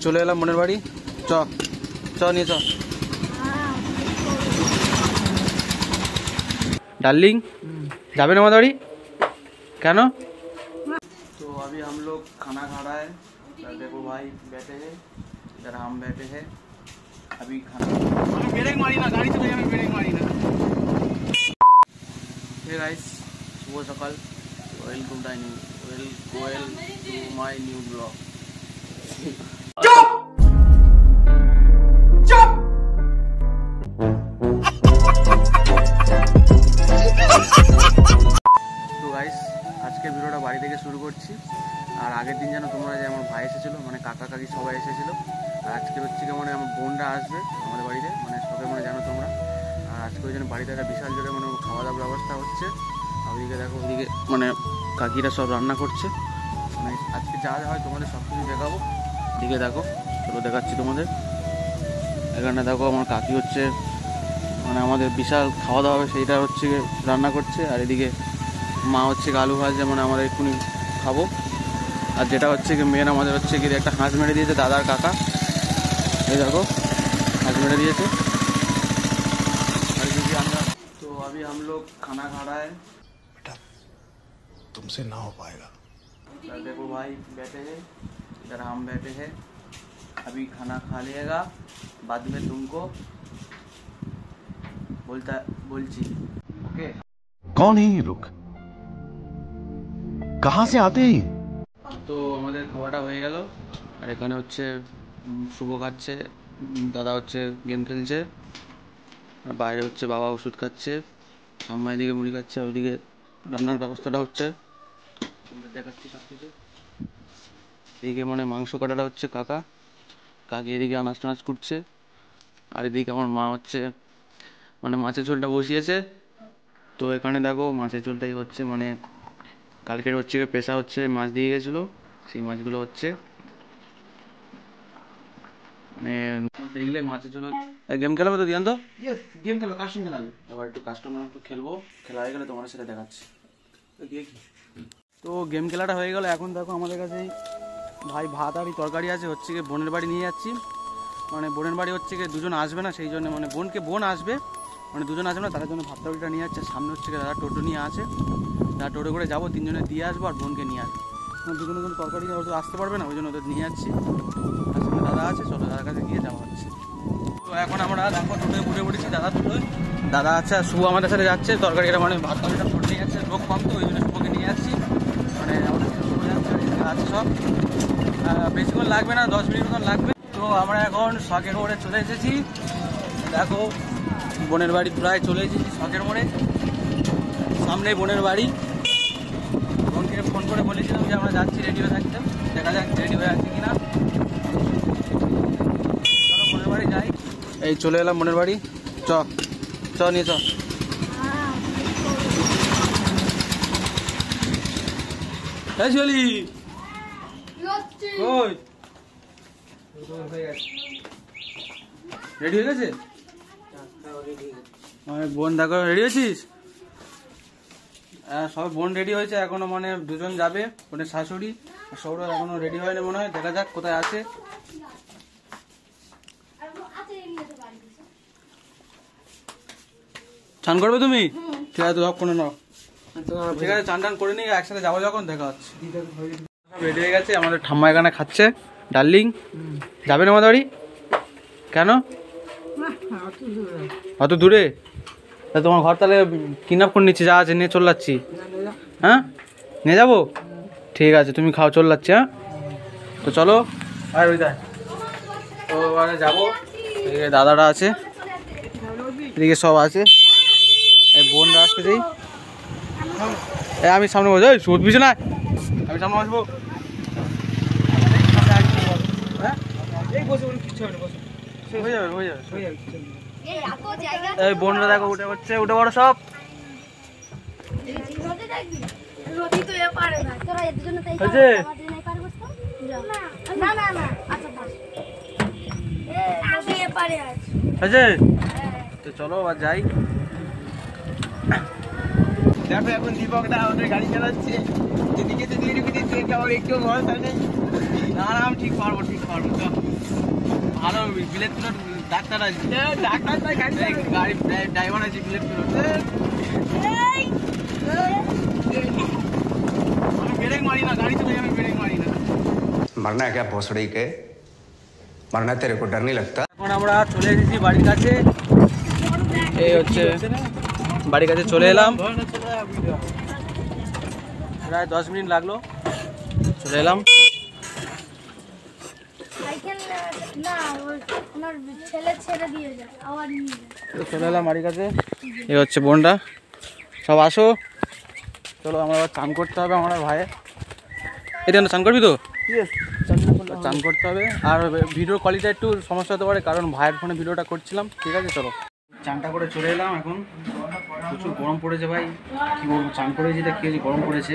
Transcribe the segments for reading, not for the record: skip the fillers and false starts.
চলে এলাম বোনের বাড়ি। চ চ নিয়ে চ डार्लिंग। जाबे ना हमारी क्या नो? तो अभी हम लोग खाना खा रहा है। देखो भाई बैठे हैं, इधर हम बैठे हैं अभी खाना। ब्रेक मारी ना, गाड़ी चले जाए ब्रेक मारी ना। हे गाइस, शुभ सकाल, welcome dining, well to my new blog. चुप चुप। তো গাইস আজকে ভিডিওটা বাড়ি থেকে শুরু করছি। আর আগের দিন যেন তোমরা যে আমার ভাই এসেছিলো, মানে কাকা কাকি সবাই এসেছিলো। আর আজকে হচ্ছে কি মানে আমার বোনরা আসবে আমাদের বাড়িতে, মানে সবাই মানে জানো তোমরা। আর আজকে ওই জন্য বাড়িতে একটা বিশাল জোরে মানে খাওয়া দাওয়ার ব্যবস্থা হচ্ছে। আর ওইদিকে দেখো, ওইদিকে মানে কাকিরা সব রান্না করছে। মানে আজকে যা যা হয় তোমাদের সব কিছু দেখাবো। এদিকে দেখো, চলো দেখাচ্ছি তোমাদের। এখানে দেখো আমার কাকি হচ্ছে মানে আমাদের বিশাল খাওয়া দাওয়া হবে সেইটা হচ্ছে রান্না করছে। আর এদিকে মা হচ্ছে আলু ভাজা, মানে আমরা এক্ষুনি খাবো। আর যেটা হচ্ছে কি মেন আমাদের হচ্ছে কি একটা হাঁস মেরে দিয়েছে দাদার কাকা। এই দেখো হাঁস মেরে দিয়েছে। और क्योंकि আমরা तो अभी हम लोग खाना खा रहा है। बेटा तुमसे ना हो पाएगा। देखो भाई बैठे हैं, इधर हम बैठे हैं अभी खाना खा लिएगा, बाद में तुमको बोलची। ओके कौन है ये लोग, कहाँ से आते हैं? তো আমাদের খাওয়াটা হয়ে গেল। আর এখানে হচ্ছে শুভ খাচ্ছে, দাদা হচ্ছে গেম খেলছে, আর বাইরে হচ্ছে বাবা ওষুধ খাচ্ছে, আম্মা এদিকে মুড়ি খাচ্ছে, আর ওইদিকে রান্নার ব্যবস্থাটা হচ্ছে দেখাচ্ছি সব কিছু। এদিকে মানে মাংস কাটাটা হচ্ছে কাকা, কাকি এদিকে আনাজ টানাজ করছে। আর এদিকে আমার মা হচ্ছে মানে মাছের ঝোলটা বসিয়েছে। তো এখানে দেখো মাছের ঝোলটাই হচ্ছে, মানে কালকের হচ্ছে পেশা হচ্ছে মাছ দিয়ে গেছিলো, সেই মাছগুলো হচ্ছে মানে দেখলে মাছের ঝোল। গেম খেলাবে তো দিয়ান তো গেম খেলো, কার সঙ্গে খেলাবে? এবার একটু কাস্টমার একটু খেলবো, খেলা হয়ে গেলে তোমার সাথে দেখাচ্ছি। তো গেম খেলাটা হয়ে গেল। এখন দেখো আমাদের কাছে ভাই ভাত আর তরকারি আছে, হচ্ছে কি বোনের বাড়ি নিয়ে যাচ্ছি। মানে বোনের বাড়ি হচ্ছে কি দুজন আসবে না, সেই জন্য মানে বোন আসবে, মানে দুজন আসবে না, তার জন্য ভাত তরকারিটা নিয়ে যাচ্ছে। সামনে হচ্ছে কি দাদা টোটো নিয়ে আছে, দাদা টোটো করে যাবো, তিনজনে দিয়ে আসবো আর বোনকে নিয়ে আসবো। দুজনে কোনো তরকারি হয়তো আসতে পারবে না, ওই জন্য ওদের নিয়ে যাচ্ছি। আর সামনে দাদা আছে, চলো দাদার কাছে গিয়ে যাওয়া হচ্ছে। তো এখন আমরা দেখো টোটোয় উঠে পড়েছি, দাদা টোটোয় দাদা আছে, আর শুভ আমাদের সাথে যাচ্ছে। তরকারিটা মানে ভাত তরকারিটা ছোট নিয়ে যাচ্ছে, লোক কম তো ওই জন্য শুভকে নিয়ে যাচ্ছি। মানে আমাদের আছে সব, বেশিক্ষণ লাগবে না, 10 মিনিট মতন লাগবে। তো আমরা এখন শখের মোড়ে চলে এসেছি। দেখো বোনের বাড়ি প্রায় চলে এসেছি শখের মোড়ে, সামনেই বোনের বাড়ি। বোনকে ফোন করে বলেছিলাম যে আমরা যাচ্ছি, রেডি হয়ে থাকতে, দেখা যাক রেডি হয়ে আছে কিনা। চলো বোনের বাড়ি যাই। এই চলে এলাম বোনের বাড়ি। চ চ নিয়ে চ। চলি রেডি হয়ে গেছে বোন, দেখো রেডি হয়েছিস? সবাই বোন রেডি হয়েছে, এখনো মানে দুজন যাবে, বোনের শাশুড়ি আর সৌরভ এখনো রেডি হয়নি মনে হয়, দেখা যাক কোথায় আছে। চান করবে তুমি? ঠিক আছে, তো কোনো নাও, ঠিক আছে চান টান করে নিয়ে একসাথে যাবো যখন, দেখা হচ্ছে। সব রেডি হয়ে গেছে, আমাদের ঠাম্মা এখানে খাচ্ছে। ডার্লিং যাবে না আমাদের বাড়ি কেন? অত দূরে? তা তোমার ঘর তাহলে কিডন্যাপ করে নিচ্ছি, যা আছে নিয়ে চলে যাচ্ছি। হ্যাঁ নিয়ে যাবো, ঠিক আছে তুমি খাও, চলে যাচ্ছি। হ্যাঁ তো চলো। আর ওই দেখ তো এবারে যাবো, এদিকে দাদারা আছে, এদিকে সব আছে, এই বোনরা আসতে যাই। আমি সামনে বসে সুদ পিছু না, আমি সামনে আসবো। হ্যাঁ হয়ে যাবে হয়ে যাবে। এই বোনরা দেখো উঠে পড়ছে, উঠে পড়ো সব। তো চলো আবার যাই। দেখো এখন দীপক দা আমাদের গাড়ি চালাচ্ছে, এদিকে যদি একটু ভরসা নেই। না আমি ঠিক পারবো, ঠিক পারবো। ভালো বিলেট পিলট ডাক্তার আছে, গাড়ি ড্রাইভার আছে বিলেট পিলট। আমি ব্রেক মারি না, গাড়ি চলে যাবে ব্রেক মারি না। मरना है क्या भोसड़ी के? मरना तेरे को डर नहीं लगता? এখন আমরা চলে এসেছি বাড়ির কাছে। এই হচ্ছে বাড়ির কাছে চলে এলাম, প্রায় 10 মিনিট লাগলো, চলে এলাম। চলে এলাম বাড়ির কাছে। এই হচ্ছে বোনটা, সব আসো, চলো আমরা আবার চান করতে হবে আমার ভাই। এটা চান করবি তো? চান করতে হবে। আর ভিডিও কোয়ালিটি একটু সমস্যা হতে পারে, কারণ ভাইয়ের ফোনে ভিডিওটা করছিলাম। ঠিক আছে, চলো চানটা করে চলে এলাম। এখন প্রচুর গরম পড়েছে ভাই, কি বলবো, চান করেছি তা কি হয়েছে, গরম পড়েছে।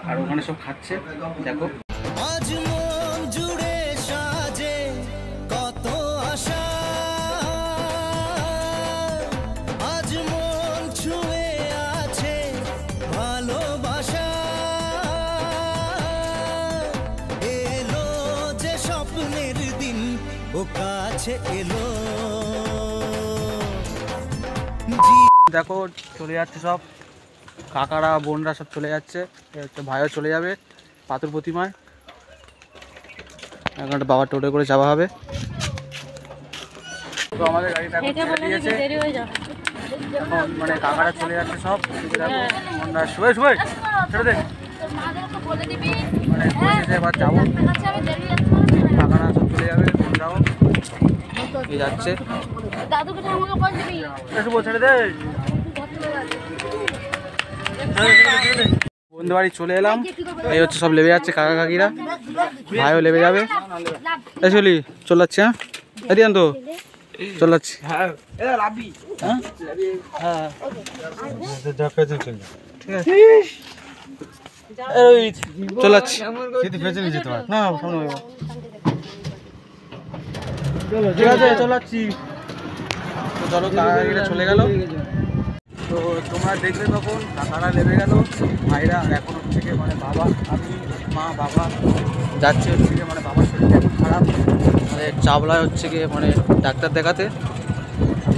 আর ওখানে সব খাচ্ছে, দেখো। আজ মন জুড়ে সাজে কত আশা, আজ মন ছুঁয়ে আছে ভালোবাসা, এলো যে স্বপ্নের দিন ও কাছে এলো। দেখো চলে যাচ্ছে সব, কাকারা বোনরা সব চলে যাচ্ছে। হচ্ছে ভাইও চলে যাবে পাথর প্রতিমায়। এখন একটা বাবার টোটো করে যাওয়া হবে। তো আমাদের গাড়িটা এখন ছেড়ে দিয়েছে, এখন মানে কাকারা চলে যাচ্ছে সব। দেখো বোনরা শুয়ে শুয়ে ছেড়ে দে, মানে বসেছে, এবার যাবো। কাকারা সব চলে যাবে, বোনরাও এই যাচ্ছে। ছেড়ে দে, বন্ধু বাড়ি চলে এলাম। এই হচ্ছে সব লেবে যাচ্ছে কাকা কাকিরা, ভাইও লেবে যাবে। এই চলি চলে যাচ্ছে। হ্যাঁ এদিন তো চলে যাচ্ছি। হ্যাঁ ঠিক আছে, চলে যাচ্ছি। না সামনে ঠিক আছে, চলে যাচ্ছি। তো চলো কাকা কাকিরা চলে গেল। তো তোমরা দেখলে তখন কাকারা লেবে গেল, ভাইরা। আর এখন হচ্ছে গিয়ে মানে বাবা, আমি, মা, বাবা যাচ্ছে হচ্ছে গিয়ে, মানে বাবার শরীরটা এখন খারাপ, মানে চাবলায় হচ্ছে গিয়ে মানে ডাক্তার দেখাতে।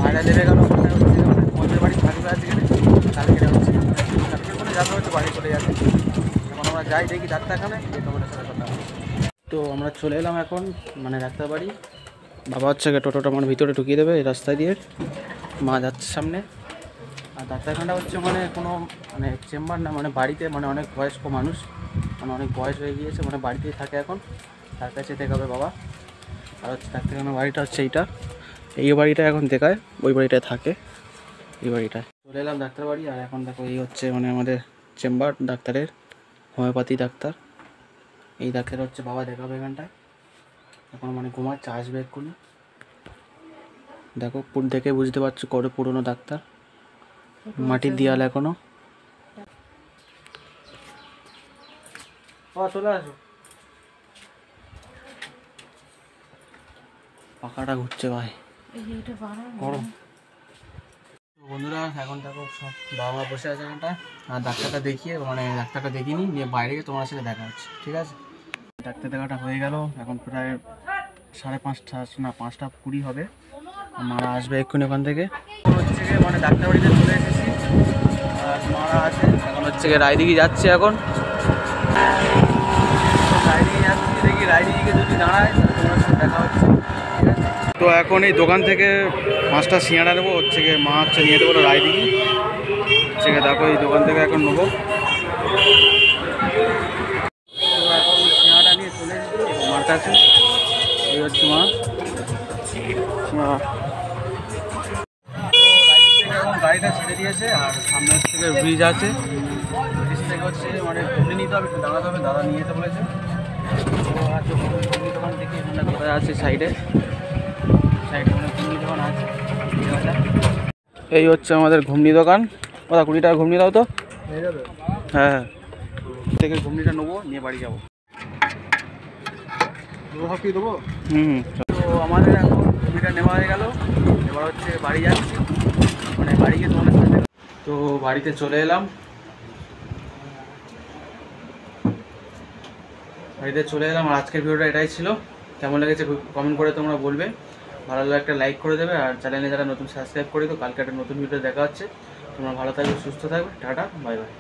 ভাইরা লেবে গেল, মানে হচ্ছে মানে মন্দির বাড়ি থাকবে আজকে, কালকে হচ্ছে ডাক্তার করে যাবে, হয়তো বাড়ি চলে যাবে। এখন আমরা যাই দেখি ডাক্তারখানায়, তোমাদের সাথে কথা হবে। তো আমরা চলে এলাম এখন মানে ডাক্তার বাড়ি। বাবা হচ্ছে গিয়ে টোটোটা মানে ভিতরে ঢুকিয়ে দেবে এই রাস্তা দিয়ে, মা যাচ্ছে সামনে। আর ডাক্তারখানাটা হচ্ছে মানে কোনো মানে চেম্বার না, মানে বাড়িতে, মানে অনেক বয়স্ক মানুষ, মানে অনেক বয়স হয়ে গিয়েছে, মানে বাড়িতেই থাকে এখন, তার কাছে দেখাবে বাবা। আর হচ্ছে ডাক্তারখানা বাড়িটা হচ্ছে এইটা, এই বাড়িটা এখন দেখায়, ওই বাড়িটায় থাকে, এই বাড়িটায়। চলে এলাম ডাক্তার বাড়ি। আর এখন দেখো এই হচ্ছে মানে আমাদের চেম্বার ডাক্তারের, হোমিওপ্যাথি ডাক্তার। এই ডাক্তার হচ্ছে বাবা দেখাবে এখানটায়। এখন মানে ঘুমাচ্ছে, আসবে এক্ষুনি। দেখো দেখে বুঝতে পারছো কত পুরনো ডাক্তার, মাটির দেয়াল এখনো। চলে আসো, পাখাটা ঘুরছে ভাই, গরম। বন্ধুরা এখন দেখো সব বাবা মা বসে আছে এখানটা। আর ডাক্তারটা দেখিয়ে মানে ডাক্তারটা দেখিনি, নিয়ে বাইরে গিয়ে তোমার সাথে দেখা হচ্ছে। ঠিক আছে, ডাক্তার দেখাটা হয়ে গেল, এখন প্রায় 5:30, না 5:20 হবে। মারা আসবে এক্ষুনি ওখান থেকে। হচ্ছে গিয়ে মানে ডাক্তার বাড়িতে চলে এসেছি, আর মারা আছে। এখন হচ্ছে গিয়ে রায়দিঘি যাচ্ছে, এখন রায়দিঘি যাচ্ছি, দেখি রায়দিঘিকে যদি দাঁড়ায় তোমার সাথে দেখা হচ্ছে। ঠিক আছে, তো এখন এই দোকান থেকে 5টা সিঙ্গাড়া নেবো, হচ্ছে গিয়ে মা হচ্ছে নিয়ে দেবো রায়দিঘি। হচ্ছে গিয়ে দেখো এই দোকান থেকে এখন নেবো। এখন সিঙ্গাড়া নিয়ে চলে এসেছি মার কাছে। এই হচ্ছে মা। গাড়িটা ছেড়ে দিয়েছে, আর সামনে হচ্ছে ব্রিজ আছে, ব্রিজ থেকে হচ্ছে মানে ঘুরে নিতে হবে, একটু দাঁড়াতে হবে, দাদা নিয়ে যেতে বলেছে। তো আছে ঘুগনি দোকান থেকে এখানে কোথায় আছে, সাইডে মানে ঘুগনি দোকান আছে। এই হচ্ছে আমাদের ঘুগনি দোকান। ওরা 20 টাকা ঘুগনি দাও তো। হ্যাঁ হ্যাঁ, থেকে ঘুগনিটা নেবো, নিয়ে বাড়ি যাবো। দেবো। তো আমাদের এখন ঘুগনিটা নেওয়া হয়ে গেল, এবার হচ্ছে বাড়ি যাচ্ছি, মানে বাড়ি গিয়ে তোমাদের সাথে। তো বাড়িতে চলে এলাম, আর আজকের ভিডিওটা এটাই ছিল। কেমন লেগেছে কমেন্ট করে তোমরা বলবে। ভালো লাগলে একটা লাইক করে দেবে, আর চ্যানেলে যারা নতুন সাবস্ক্রাইব করে তো কালকে একটা নতুন ভিডিও দেখা হচ্ছে। তোমরা ভালো থাকবে, সুস্থ থাকবে, টাটা, বাই বাই।